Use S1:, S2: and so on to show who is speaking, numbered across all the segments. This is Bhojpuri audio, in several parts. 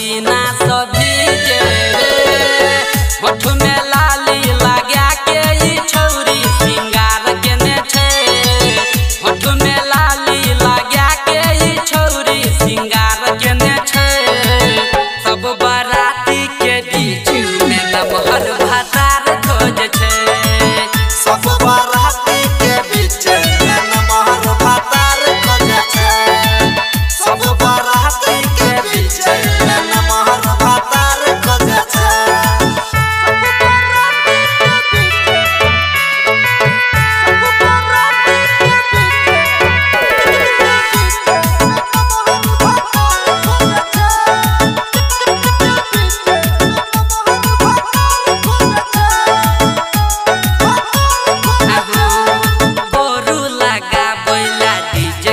S1: पसीना सभी जे होठ में लाली लगा के ई छौरी सिंगार केने छे होठ में लाली लगा के ई छौरी सिंगार केने छे सब बाराती के बीच में नमहर भातार खोज छे
S2: सब बाराती के बीच में नमहर भातार खोज छे सब बाराती के बीच में नमहर भातार खोज छे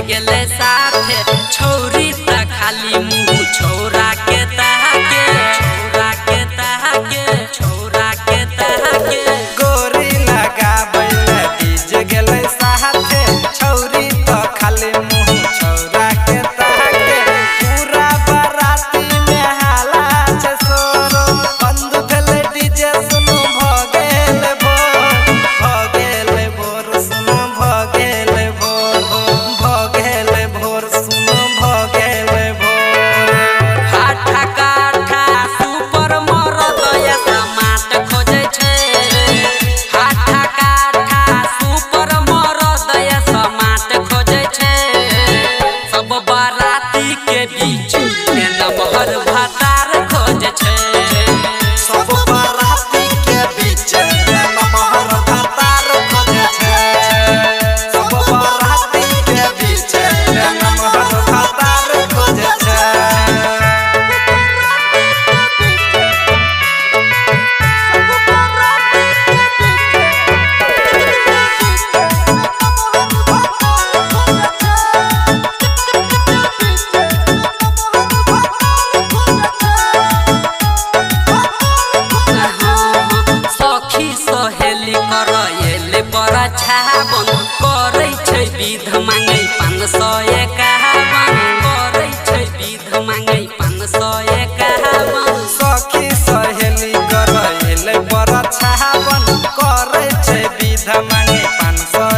S1: गेले साथे छौरी त खाली मुँह छौरा के तहके छौरा के तहके छौरा के तहके
S2: गोरी लगाबैले डीजे गेले साथे छौरी त खाली मुँह छौरा के तहके पूरा बाराती में हाला छे सोरो बंद भेले डीजे सुनो भगेल भोर सुनो भगेल भोर सुनो भगेल भोर
S1: हाथा काठा सुपर मरद या समाट खोजे छे हाथा काठा सुपर मरद या समाट खोजे छे सब बाराती के बीच में नमहर भातार खोजे छे
S2: सब बाराती के बीच में नमहर भातार खोज छे सब बाराती के बीच में नमहर भातार खोज छे
S1: सखी सहेली करैले पर छाबन करै छै विध मांगै 551 करै छै विध मांगै 551
S2: सखी सहेली करैले पर छाबन करै छै विध मांगे 551